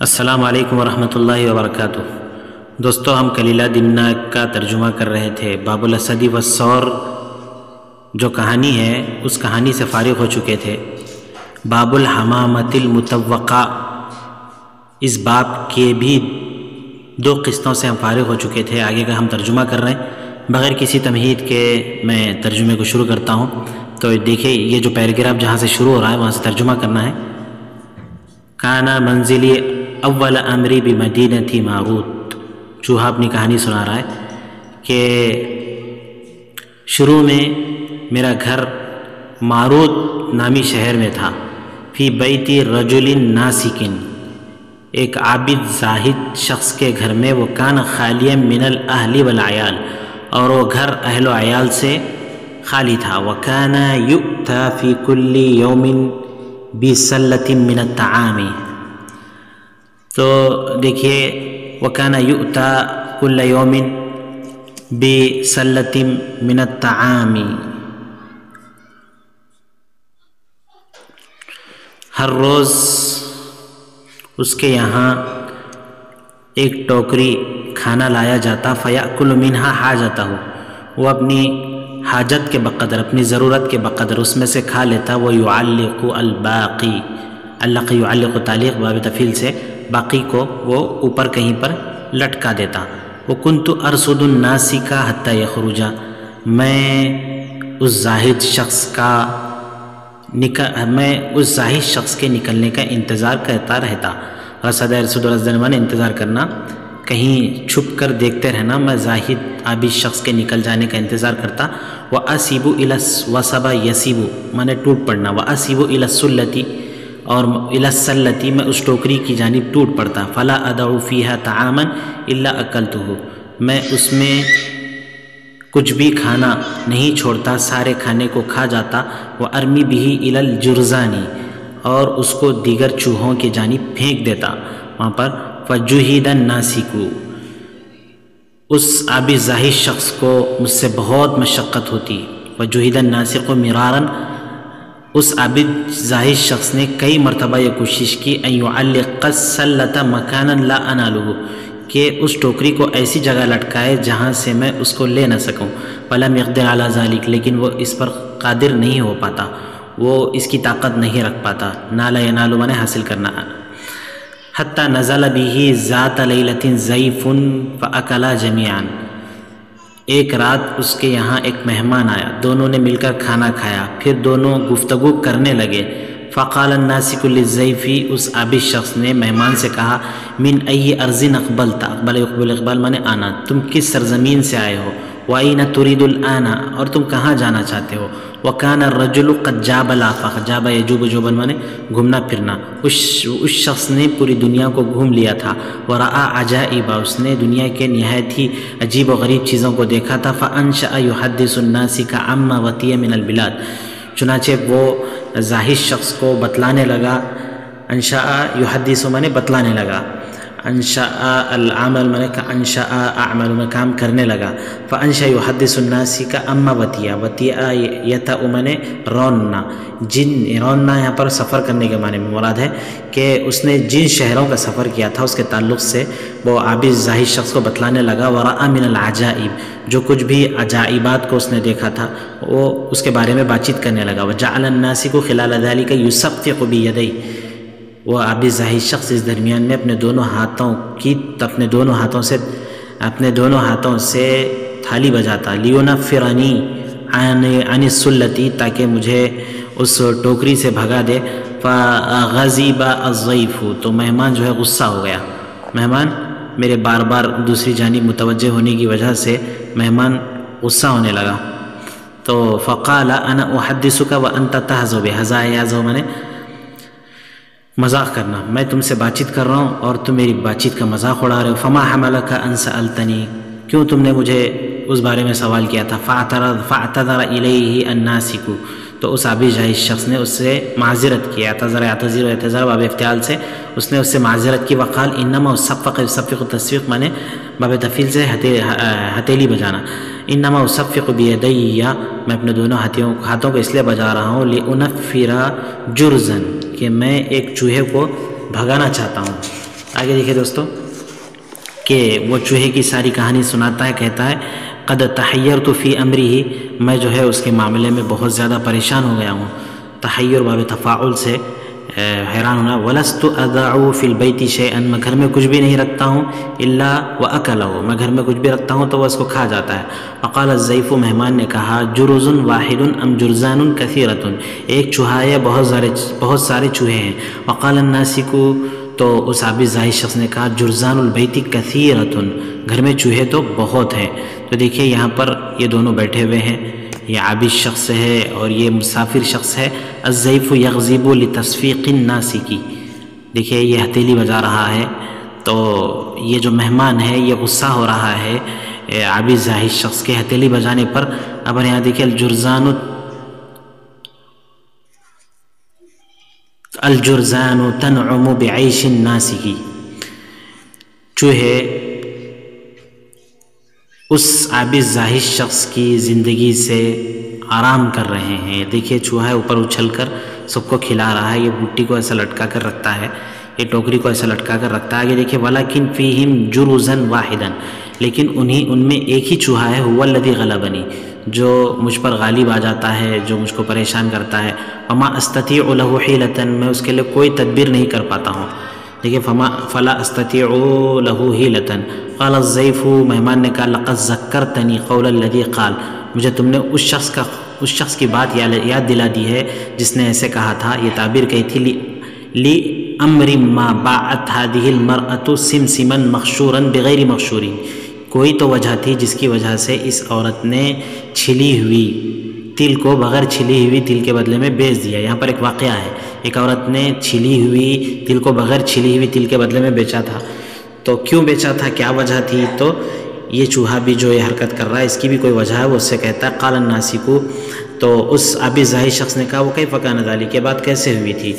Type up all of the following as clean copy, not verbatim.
السلام علیکم ورحمۃ اللہ وبرکاتہ۔ دوستو، ہم کلیلہ دمنہ کا ترجمہ کر رہے تھے۔ باب الاسد والثور جو کہانی ہے اس کہانی سے فارغ ہو چکے تھے۔ باب الحمامۃ المتوقع، اس باب کے بھی 2 قسطوں سے ہم فارغ ہو چکے تھے۔ آگے کا ہم ترجمہ کر رہے ہیں بغیر کسی تمہید کے۔ میں ترجمے کو شروع کرتا ہوں تو دیکھیں، یہ جو پیراگراف جہاں سے شروع ہو رہا ہے وہاں سے ترجمہ کرنا ہے۔ کانا منزلی اول امری بمدینۃ ماروت، چوہا اپنی کہانی سنا رہا ہے کہ شروع میں میرا گھر ماروت نامی شہر میں تھا۔ فی بیت رجل ناسک، ایک عابد زاہد شخص کے گھر میں۔ وہ کان خالیا من الاہل والعیال، اور وہ گھر اہل و عیال سے خالی تھا۔ وکان یؤتی فی کل یوم بسلۃ من الطعام، تو دیکھیے وَكَانَ يُؤْتَى كُلَّ يَوْمٍ بِسَلَّةٍ مِّنَ الطَّعَامِ، ہر روز اس کے یہاں ایک ٹوکری کھانا لایا جاتا۔ فَيَأْكُلُ مِنْهَا حَاجَتَهُ، وہ اپنی حاجت کے بقدر، اپنی ضرورت کے بقدر اس میں سے کھا لیتا۔ وَيُعَلِّقُ الْبَاقِي، علق يعلق تعلیق باب تفعیل سے، باقی کو وہ اوپر کہیں پر لٹکا دیتا۔ وَكُنْتُ أَرْصُدُ النَّاسِكَ حَتَّى يَخْرُجَ، میں اس زاہد شخص کے نکلنے کا انتظار کرتا رہتا۔ رصد يرصد، رصدن انتظار کرنا، کہیں چھپ کر دیکھتے رہنا۔ میں زاہد عابد شخص کے نکل جانے کا انتظار کرتا۔ وَأَسِبُ إِلَى وَسَبَ يَسِبُ، میں نے ٹوٹ پڑنا۔ وَأَسِبُ إِلَى السُّلَّةِ، اور إِلَى السَّلَّةِ، میں اس ٹوکری کی جانب ٹوٹ پڑتا۔ فَلَا أَدَعُ فِيهَا طَعَامًا إِلَّا أَكَلْتُهُ، میں اس میں کچھ بھی کھانا نہیں چھوڑتا، سارے کھانے کو کھا جاتا۔ وَأَرْمِي بِهِ إِلَى الْجُرْزَانِ، اور اس کو دیگر چوہوں کی جانب پھینک دیتا وہاں پر۔ فَجُهِدَ النَّاسِكُ، اس عابد زاہد شخص کو مجھ سے بہت مشقت ہوتی۔ فَجُهِدَ النَّاسِقُ مِرَارًا، اس عابد زاہد شخص نے کئی مرتبہ یہ کوشش کی۔ ان يعلق السلة مكانا لا انالہ، کہ اس ٹوکری کو ایسی جگہ لٹکائے جہاں سے میں اس کو لے نہ سکوں۔ فلم يقدر على ذلك، لیکن وہ اس پر قادر نہیں ہو پاتا، وہ اس کی طاقت نہیں رکھ پاتا۔ نال ینال معنی حاصل کرنا۔ حتی نزل به ذات لیلة ضیف فاکلا جمیعا، ایک رات اس کے یہاں ایک مہمان آیا، دونوں نے مل کر کھانا کھایا، پھر دونوں گفتگو کرنے لگے۔ فقال الناسک للضیف، اس عابد شخص نے مہمان سے کہا، من ای ارض اقبلت، اقبل یقبل اقبال مانے آنا، تم کس سرزمین سے آئے ہو؟ وَأَيْنَ تُرِيدُ الْآنَ، اور تم کہاں جانا چاہتے ہو؟ وَكَانَ الرَّجُلُ قَدْ جَابَ الْآفَاقَ، جَابَ يَجُوبُ جُوبًا مانے گھومنا پھرنا، اس شخص نے پوری دنیا کو گھوم لیا تھا۔ وَرَآ عَجَائِبَ، اس نے دنیا کے نہایت ہی عجیب و غریب چیزوں کو دیکھا تھا۔ فَأَنشَأَ يُحَدِّثُ النَّاسِ عَمَّا وَتِيَ مِنَ الْبِلَادِ، چنانچہ وہ زاہد شخص کو بتلانے لگا۔ انشاء یحدث مانے بتلانے لگا، انشاء العمل مانے کا انشاء اعمل میں کام کرنے لگا۔ فانشاء یحدث الناس کا اما وتیا، وتیا یتا مانے روننا، روننا یہاں پر سفر کرنے کے معنی میں مراد ہے کہ اس نے جن شہروں کا سفر کیا تھا اس کے تعلق سے وہ عابد زاہد شخص کو بتلانے لگا۔ ورأى من العجائب، جو کچھ بھی عجائبات کو اس نے دیکھا تھا وہ اس کے بارے میں بات چیت کرنے لگا۔ وجعل الناسک خلال ذلك يصفق بيديه، وہ عابد زاہد شخص اس درمیان میں اپنے دونوں ہاتھوں سے تھالی بجاتا۔ لیونفرنی عن السلتی، تاکہ مجھے اس ٹوکری سے بھگا دے۔ فغضب الضیف، تو مہمان جو ہے غصہ ہو گیا، مہمان میرے بار بار دوسری جانب متوجہ ہونے کی وجہ سے مہمان غصہ ہونے لگا۔ تو فقال انا احدثک وانت تہزو بہ، ہزا یہزو مانے مذاق کرنا، میں تم سے بات چیت کر رہا ہوں اور تم میری بات چیت کا مذاق اڑا رہے ہو۔ فما حملک ان سألتنی، کیوں تم نے مجھے اس بارے میں سوال کیا تھا؟ فاعتذر الیہ الناسک، تو اس عابد زاہد شخص نے اس سے معذرت کی۔ اعتذار باب افتعال سے اس نے اس سے معذرت کی۔ وقال انما اصفق، يصفق تصفیق مانے باب تفعیل سے ہتھیلی بجانا۔ انما اصفق بیدی، میں اپنے دونوں ہاتھوں کو اس لیے بجا رہا ہوں، لانفر جرزا، کہ میں ایک چوہے کو بھگانا چاہتا ہوں۔ آگے دیکھیے دوستو کہ وہ چوہے کی ساری کہانی سناتا ہے، کہتا ہے قد تحیرت فی امری، میں جو ہے اس کے معاملے میں بہت زیادہ پریشان ہو گیا ہوں. تحیر باب تفاعل سے حیران ہونا. ولست اضع فی البیت شیئا، میں گھر میں کچھ بھی نہیں رکھتا ہوں الا واکلہ، میں گھر میں کچھ بھی رکھتا ہوں تو وہ اس کو کھا جاتا ہے. وقال الضیف، مہمان نے کہا جرز واحد ام جرزان کثیرۃ، ایک چوہا ہے بہت سارے چوہے ہیں. وقال الناسک، تو اس عابد زاہد شخص نے کہا جرزان البیت کثیرۃ، گھر میں چوہے تو بہت ہیں. تو دیکھیے یہاں پر یہ دونوں بیٹھے ہوئے ہیں، یہ عابد شخص ہے اور یہ مسافر شخص ہے. الضیف یغضب لتصفیق الناسک، دیکھیے یہ ہتھیلی بجا رہا ہے، تو یہ جو مہمان ہے یہ غصہ ہو رہا ہے عابد زاہد شخص کے ہتھیلی بجانے پر. اب یہاں دیکھیے الجرزان تنعم بعیش الناسک، چوہے اس عابد زاہد شخص کی زندگی سے آرام کر رہے ہیں. دیکھیے چوہا ہے اوپر اچھل کر سب کو کھلا رہا ہے، یہ بوٹی کو ایسا لٹکا کر رکھتا ہے، یہ ٹوکری کو ایسا لٹکا کر رکھتا ہے. آگے دیکھیے ولیکن فیہم جرزا واحدا، لیکن ان میں ایک ہی چوہا ہے، هو الذی غلبنی، جو مجھ پر غالب آ جاتا ہے، جو مجھ کو پریشان کرتا ہے. وما استطیع له حیلۃ، میں اس کے لیے کوئی تدبیر نہیں کر پاتا ہوں. دیکھیے فلا استطیع له حیلۃ. قال الضیف، مہمان نے کہا لقد ذکرتنی قول الذی قال، مجھے تم نے اس شخص کی بات یاد دلا دی ہے جس نے ایسے کہا تھا. یہ تعبیر کہی تھی لی امر ما باعت هذه المرأة سمسما مخشورا بغیر مخشور، کوئی تو وجہ تھی جس کی وجہ سے اس عورت نے چھلی ہوئی تل کو بغیر چھلی ہوئی تل کے بدلے میں بیچ دیا. یہاں پر ایک واقعہ ہے، ایک عورت نے چھلی ہوئی تل کو بغیر چھلی ہوئی تل کے بدلے میں بیچا تھا. تو کیوں بیچا تھا، کیا وجہ تھی؟ تو یہ چوہا بھی جو یہ حرکت کر رہا ہے اس کی بھی کوئی وجہ ہے، وہ اس سے کہتا ہے قال الناسک، تو اس عابد زاہد شخص نے کہا وہ کیف کان ذلک، یہ بات کیسے ہوئی تھی؟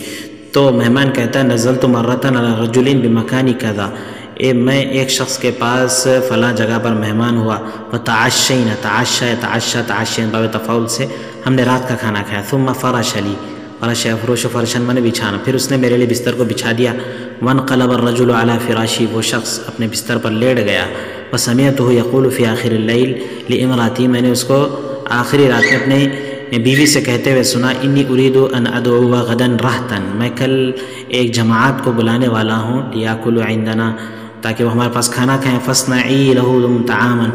تو مہمان کہتا ہے نزلت مرۃ علی رجل بمکان کذا، میں ایک شخص کے پاس فلاں جگہ پر مہمان ہوا. فتعشینا، تعشین باب تفاعل سے ہم نے رات کا کھانا کھایا. ثم فرش لی، فرش افروش و فرشن میں نے بچھانا، پھر اس نے میرے لیے بستر کو بچھا دیا. وانقلب الرجل علی فراشی، وہ شخص اپنے بستر پر لیٹ گیا. وسمعته یقول فی آخر اللیل لامراتی، میں نے اس کو آخری رات میں اپنے بیوی سے کہتے ہوئے سنا انی ارید ان ادعو غدا رہتا، میں کل ایک جماعت کو بلانے والا ہوں لیاکلوا عندنا، تاکہ وہ ہمارے پاس کھانا کھائیں. فاصنعی لہم طعاما،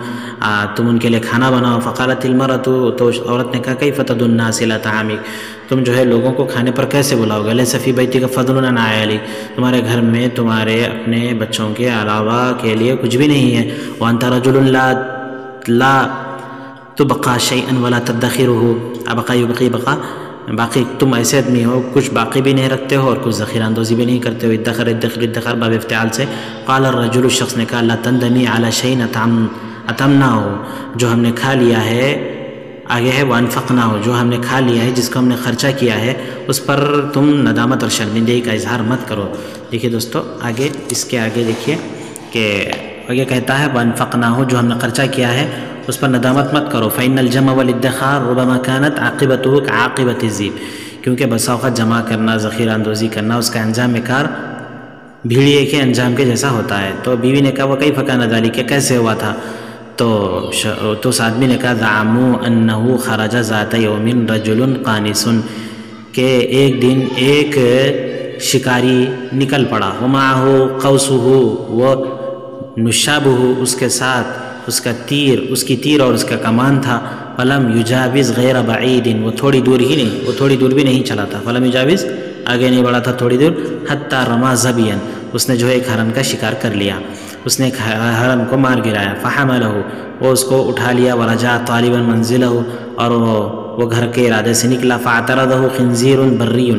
تم ان کے لیے کھانا بناؤ. فقالت المرأة، تو عورت نے کہا کیف تدعو الناس الی طعامک، تم جو ہے لوگوں کو کھانے پر کیسے بلاؤ گے؟ لیس فی بیتک فضل عن عیالک، تمہارے گھر میں تمہارے اپنے بچوں کے علاوہ کے لیے کچھ بھی نہیں ہے. وانت رجل لا تبقى شیئا ولا تدخره، ابقى یبقی بقا، باقی تم ایسے آدمی ہو کچھ باقی بھی نہیں رکھتے ہو اور کچھ ذخیرہ اندوزی بھی نہیں کرتے ہو. ادخر باب افتعال سے. قال الرجل، شخص نے کہا لا تندمی علی شیء اتمناه، جو ہم نے کھا لیا ہے. آگے ہے وانفقناه، جو ہم نے کھا لیا ہے، جس کو ہم نے خرچہ کیا ہے اس پر تم ندامت اور شرمندگی کا اظہار مت کرو. دیکھیے دوستو آگے اس کے آگے دیکھیے کہ آگے کہتا ہے وانفقناه، جو ہم نے خرچہ کیا ہے اس پر ندامت مت کرو. فإن الجمع والادخار ربما كانت عاقبته كعاقبة الذئب، کیونکہ بسا اوقات جمع کرنا، ذخیرہ اندوزی کرنا، اس کا انجام کار بھیڑیے کے انجام کے جیسا ہوتا ہے. تو بیوی نے کہا وکیف کان ذلک، کیسے ہوا تھا؟ تو اس آدمی نے کہا زعموا انه خرج ذات یوم رجل قانس، کہ ایک دن ایک شکاری نکل پڑا. ومعه قوسه ونشابه، اس کے ساتھ اس کا تیر، اس کی تیر اور اس کا کمان تھا. فلم یجاوز غیر بعید، وہ تھوڑی دور بھی نہیں چلا تھا. فلم یجاوز، آگے نہیں بڑھا تھا تھوڑی دور. حتی رما ظبیا، اس نے جو ہے ایک ہرن کا شکار کر لیا، اس نے ایک ہرن کو مار گرایا. فحملہ، وہ اس کو اٹھا لیا. ورجع طالبا منزلہ، اور وہ گھر کے ارادے سے نکلا. فاعترضہ خنزیر بری،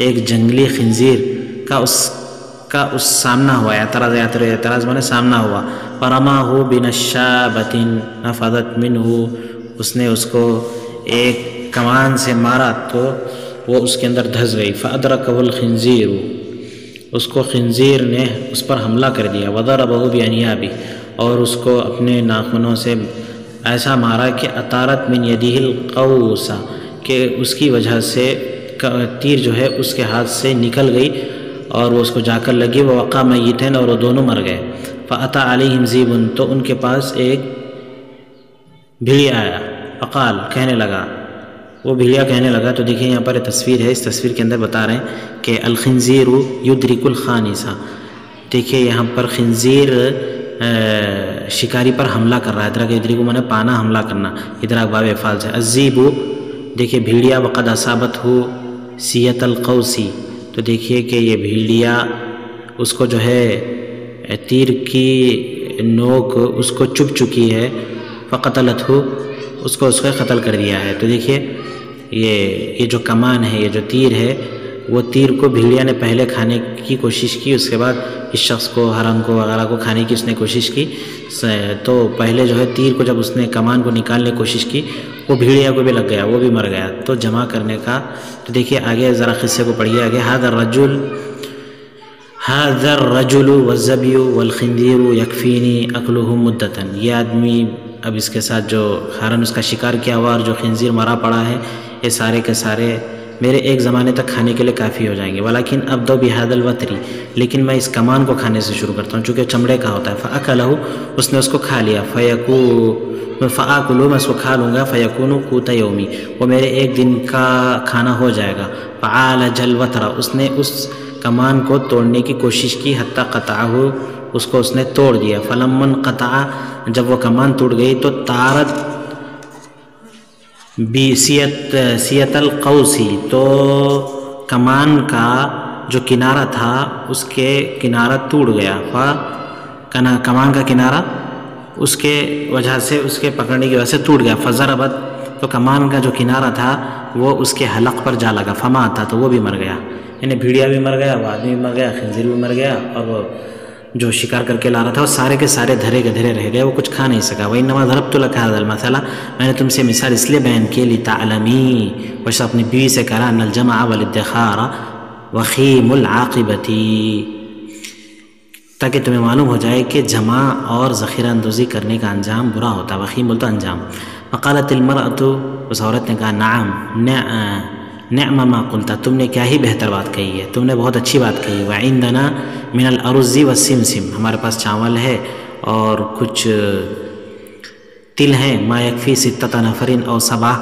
ایک جنگلی خنزیر کا اس سامنا ہوا. اعتراض میں نے سامنا ہوا. فرماہ بنشابۃ نفذت منہ، اس نے اس کو ایک کمان سے مارا تو وہ اس کے اندر دھس گئی. فادرکہ الخنزیر، اس کو خنزیر نے اس پر حملہ کر دیا. وضربہ بانیابہ، اور اس کو اپنے ناخنوں سے ایسا مارا کہ اطارت من یدہ القوس، کہ اس کی وجہ سے تیر جو ہے اس کے ہاتھ سے نکل گئی. اور وہ اس کو جا کر لگی، وہ وقع میتین، اور وہ دونوں مر گئے۔ فأتی علیہم ذئب، تو ان کے پاس ایک بھیڑیا آیا، فقال، کہنے لگا، وہ بھیڑیا کہنے لگا۔ تو دیکھیں یہاں پر ایک تصویر ہے، اس تصویر کے اندر بتا رہے ہیں کہ الخنزیر یدرک الخانسہ، دیکھیے یہاں پر خنزیر شکاری پر حملہ کر رہا ہے، ادراک یدرک مانے پانا، حملہ کرنا، ادراک باب افعال سے۔ الذئب، دیکھیے بھیڑیا، وقد اصابتہ سیۃ القوس، تو دیکھیے کہ یہ بھیڑیا اس کو جو ہے تیر کی نوک اس کو چبھ چکی ہے، فقتلتہ، اس کو قتل کر دیا ہے۔ تو دیکھیے یہ جو کمان ہے، یہ جو تیر ہے، وہ تیر کو بھیڑیا نے پہلے کھانے کی کوشش کی، اس کے بعد اس شخص کو، حرم کو وغیرہ کو کھانے کی اس نے کوشش کی، تو پہلے جو ہے تیر کو جب اس نے کمان کو نکالنے کی کوشش کی، وہ بھیڑیا کو بھی لگ گیا، وہ بھی مر گیا، تو جمع کرنے کا۔ تو دیکھیے آگے ذرا قصے کو پڑھیے آگے۔ هذا الرجل والظبي والخنزير يكفيني أكله مدة، یہ آدمی، اب اس کے ساتھ جو ہرن اس کا شکار کیا ہوا اور جو خنزیر مرا پڑا ہے، یہ سارے کے سارے میرے ایک زمانے تک کھانے کے لیے کافی ہو جائیں گے۔ ولیکن ابدأ بهذا الوتر، لیکن میں اس کمان کو کھانے سے شروع کرتا ہوں چونکہ چمڑے کا ہوتا ہے۔ فأكله، اس نے اس کو کھا لیا، فآكله، میں اس کو کھا لوں گا، فيكون قوت يومي، وہ میرے ایک دن کا کھانا ہو جائے گا۔ فعالج الوتر، اس نے اس کمان کو توڑنے کی کوشش کی، حتی قطعہ، اس کو اس نے توڑ دیا۔ فلما انقطع، جب وہ کمان ٹوٹ گئی تو طارت سیۃ القوس، تو کمان کا جو کنارہ تھا اس کے کنارہ ٹوٹ گیا، کمان کا کنارہ اس کے وجہ سے، اس کے پکڑنے کی وجہ سے ٹوٹ گیا۔ فضربت، تو کمان کا جو کنارہ تھا وہ اس کے حلق پر جا لگا، فمات، تو وہ بھی مر گیا، یعنی بھیڑیا بھی مر گیا، وہ آدمی بھی مر گیا، خنزیر بھی مر گیا، اور وہ جو شکار کر کے لا رہا تھا وہ سارے کے سارے دھرے کے دھرے رہ گئے، وہ کچھ کھا نہیں سکا۔ وَإِنَّمَا ضَرَبْتُ لَكَ هَذَا الْمَثَلَ، میں نے تم سے مثال اس لیے بیان کی، لِتَعْلَمِي، وہ اپنی بیوی سے کہا، أَنَّ الْجَمْعَ وَالِادِّخَارَ وَخِيمُ الْعَاقِبَةِ، تاکہ تمہیں معلوم ہو جائے کہ جمع اور ذخیرہ اندوزی کرنے کا انجام برا ہوتا ہے۔ وخیم بولتا انجام۔ فقالت المرأة، اس عورت نے کہا، نعم نعم ما قلت، تم نے کیا ہی بہتر بات کہی ہے، تم نے بہت اچھی بات کہی ہے۔ وعندنا من الارز والسمسم، ہمارے پاس چاول ہے اور کچھ تل ہیں، ما یکفی ستۃ نفر او سبع،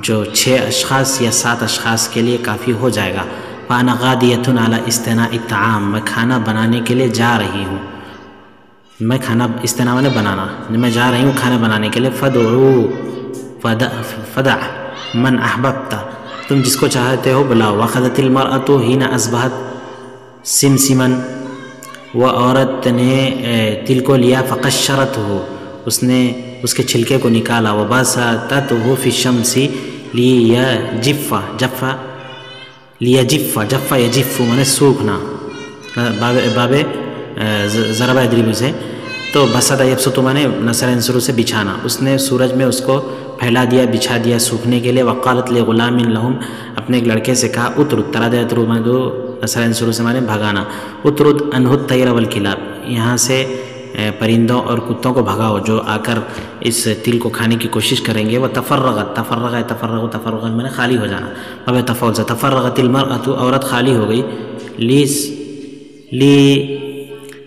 جو 6 اشخاص یا 7 اشخاص کے لیے کافی ہو جائے گا۔ فانا غادیۃ علی استناء الطعام، میں کھانا بنانے کے لیے جا رہی ہوں، میں کھانا، استناء نے بنانا، میں جا رہی ہوں کھانا بنانے کے لیے۔ فدع من احببت، تم جس کو چاہتے ہو بلاؤ۔ واخذت المرأة حين اصبحت سمسما، وہ عورت نے تل کو لیا، فقشرته، اس نے اس کے چھلکے کو نکالا، وبسطته في الشمس ليجف، جف يجف مانے سوکھنا، باب ضرب یضرب سے، تو بسط یبسط مانے نصر انصر سے بچھانا، اس نے سورج میں اس کو پھیلا دیا، بچھا دیا سوکھنے کے لیے۔ وقالت لغلام لهم، اپنے ایک لڑکے سے کہا، اترد، تراد یترد مانے دو نصر انصر سے مانے بھگانا، اترد عنہ الطیر والکلاب، یہاں سے پرندوں اور کتوں کو بھگاؤ جو آ کر اس تل کو کھانے کی کوشش کریں گے۔ وہ تفرغ میں نے خالی ہو جانا، اب تفرغت المرأة، عورت خالی ہو گئی، لی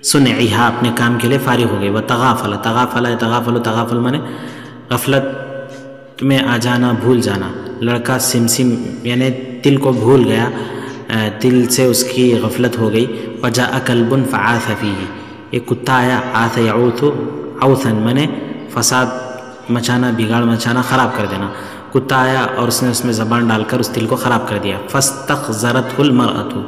صنعها، اپنے کام کے لیے فارغ ہو گئی۔ وہ تغافل میں نے غفلت میں آ جانا، بھول جانا، لڑکا سمسم یعنی تل کو بھول گیا، تل سے اس کی غفلت ہو گئی۔ وجاء کلب فعاث فیہ، ایک کتا آیا، عاث یعوث عوثا میں نے فساد مچانا، بگاڑ مچانا، خراب کر دینا، کتا آیا اور اس نے اس میں زبان ڈال کر اس تل کو خراب کر دیا۔ فاستخزرته المرأة،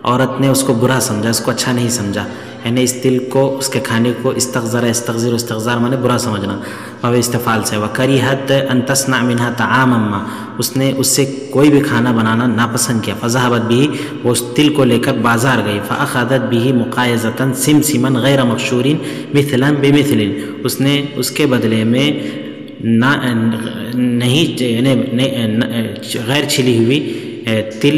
عورت نے اس کو برا سمجھا، اس کو اچھا نہیں سمجھا، یعنی اس تل کو، اس کے کھانے کو، استخزر استخزار مانے برا سمجھنا، باب استفعال سے۔ وکریہت ان تصنع منها طعاما ما، اس نے اس سے کوئی بھی کھانا بنانا ناپسند کیا۔ فذهبت به، وہ اس تل کو لے کر بازار گئی۔ فاخذت به مقایضۃ سمسما غیر مقشور مثلا بمثل، اس نے اس کے بدلے میں غیر چھلی ہوئی تل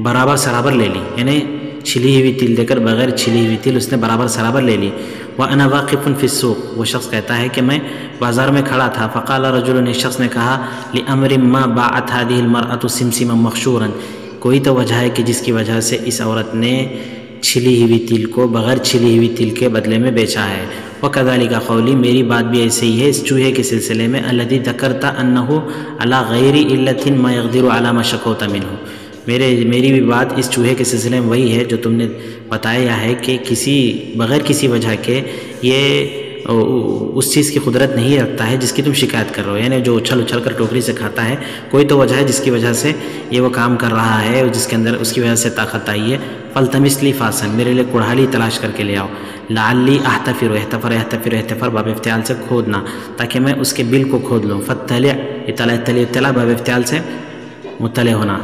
برابر سرابر لے لی، یعنی چھلی ہوئی تل دے کر بغیر چھلی ہوئی تل اس نے برابر سرابر لے لی۔ وَأَنَا وَاقِفٌ فِي السُّوقِ، وہ شخص کہتا ہے کہ میں بازار میں کھڑا تھا۔ فقال رجل، ایک شخص نے کہا، لِأَمْرٍ مَا بَاعَتْ هَذِهِ الْمَرْأَةُ سِمْسِمًا مَخْشُورًا، کوئی تو وجہ ہے کہ جس کی وجہ سے اس عورت نے چھلی ہوئی تل کو بغیر چھلی ہوئی تل کے بدلے میں بیچا ہے۔ وَكَذَلِكَ قَوْلِي، میری بات بھی ایسے ہی ہے اس چوہے کے سلسلے میں، الَّذِي ذَكَرْتَ أَنَّهُ عَلَى غَيْرِ إِلَّةٍ مَا يَقْدِرُ عَلَى مَا شَكَوْتَ مِنْهُ، میری بھی بات اس چوہے کے سلسلے میں وہی ہے جو تم نے بتایا ہے کہ بغیر کسی وجہ کے یہ اس چیز کی قدرت نہیں رکھتا ہے جس کی تم شکایت کر رہے ہو، یعنی جو اچھل کر ٹوکری سے کھاتا ہے، کوئی تو وجہ ہے جس کی وجہ سے یہ وہ کام کر رہا ہے جس کے اندر اس کی وجہ سے طاقت آئی ہے۔ فَالْتَمِسْ لِي فَاسًا، میرے لیے کڑھالی تلاش کر کے لے آؤ۔ لَعَلِّي أَحْتَفِرُ، احتفر باب افتعال سے کھودنا، تاکہ میں اس کے بل کو کھود لوں۔ فَاتَّلِعْ، اطلاع باب افتعال سے مطلع ہونا،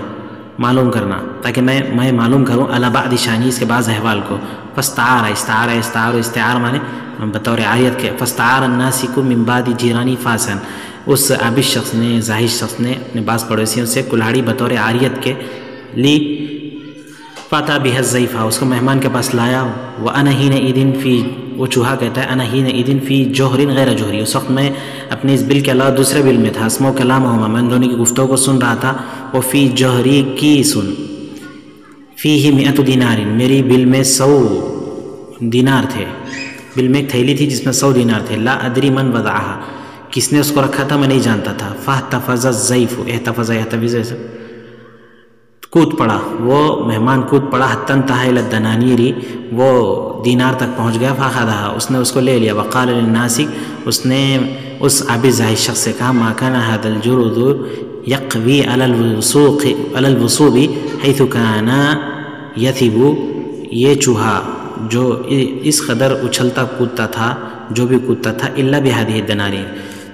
معلوم کرنا، تاکہ میں معلوم کروں علی بعض شانی، اس کے بعض احوال کو۔ استعار مانے بطور عاریت کے، فاستعار الناسک من بعد جیرانی فاسن، اس عابد شخص نے زاہد شخص نے اپنے بعض پڑوسیوں سے کلاڑی بطور عاریت کے لی، فاتا بها الضیفہ، اس کو مہمان کے پاس لایا۔ وانا حینئذ فی، وہ چوہا کہتا ہے انا حینئذ فی جوہر غیر جوہری، اس وقت میں اپنے اس بل کے علاوہ دوسرے بل میں تھا۔ اسمعوا کلامہما، میں دونوں کی گفتگو کو سن رہا تھا۔ وہ فی جوہری کی سن، فیہ 100 دینار، میری بل میں 100 دینار تھے، بل میں ایک تھیلی تھی جس میں 100 دینار تھے۔ لا ادری من وضعها، کس نے اس کو رکھا تھا میں نہیں جانتا تھا۔ فاحتفظ الضیف، احتفظ کود پڑا، وہ مہمان کود پڑا، حتی انتہا الی الدنانیر، وہ دینار تک پہنچ گیا۔ فاخذھا، اس نے اس کو لے لیا۔ وقال للناسک، اس نے اس عابد زاہد شخص سے کہا ما کان ھذا الجرذ یقوی علی الوثوب حیث کان یثب، یہ چوہا جو اس قدر اچھلتا کودتا تھا، جو بھی کودتا تھا، الا بہذہ الدنانیر،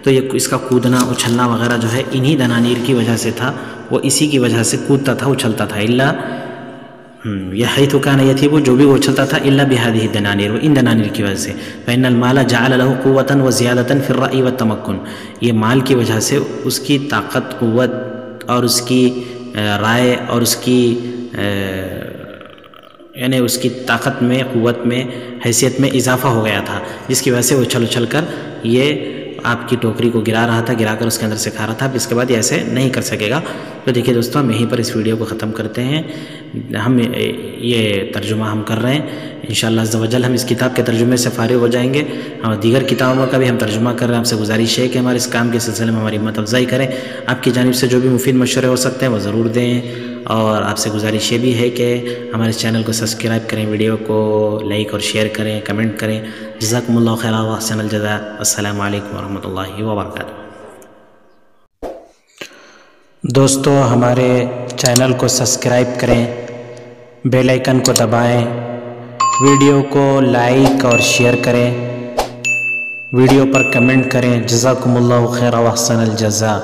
تو یہ اس کا کودنا اچھلنا وغیرہ جو ہے انہی دنانیر کی وجہ سے تھا، وہ اسی کی وجہ سے کودتا تھا اچھلتا تھا۔ الا حیث کان یثب، جو بھی وہ اچھلتا تھا، الا بہذہ الدنانیر، وہ ان دنانیر کی وجہ سے۔ فإن المال جعل له قوة وزیادة في الرأي والتمکن، یہ مال کی وجہ سے اس کی طاقت، قوت اور اس کی رائے اور اس کی یعنی اس کی طاقت میں، قوت میں، حیثیت میں اضافہ ہو گیا تھا، جس کی وجہ سے وہ اچھل کر یہ آپ کی ٹوکری کو گرا رہا تھا، گرا کر اس کے اندر سے کھا رہا تھا۔ اب اس کے بعد یہ ایسے نہیں کر سکے گا۔ تو دیکھیے دوستو، ہم یہیں پر اس ویڈیو کو ختم کرتے ہیں۔ ہم یہ ترجمہ ہم کر رہے ہیں، انشاءاللہ عز و جل ہم اس کتاب کے ترجمے سے فارغ ہو جائیں گے، اور دیگر کتابوں کا بھی ہم ترجمہ کر رہے ہیں۔ آپ سے گزارش ہے کہ ہمارے اس کام کے سلسلے میں ہماری ہمت افزائی کریں، آپ کی جانب سے جو بھی مفید مشورے ہو سکتے ہیں وہ ضرور دیں، اور آپ سے گزارش یہ بھی ہے کہ ہمارے چینل کو سبسکرائب کریں، ویڈیو کو لائک اور شیئر کریں، کمنٹ کریں۔ جزاکم اللہ خیر و احسن الجزاء۔ السلام علیکم ورحمۃ اللہ وبرکاتہ۔ دوستو، ہمارے چینل کو سبسکرائب کریں، بیل آئیکن کو دبائیں، ویڈیو کو لائک اور شیئر کریں، ویڈیو پر کمنٹ کریں۔ جزاکم اللہ خیر و احسن الجزاء۔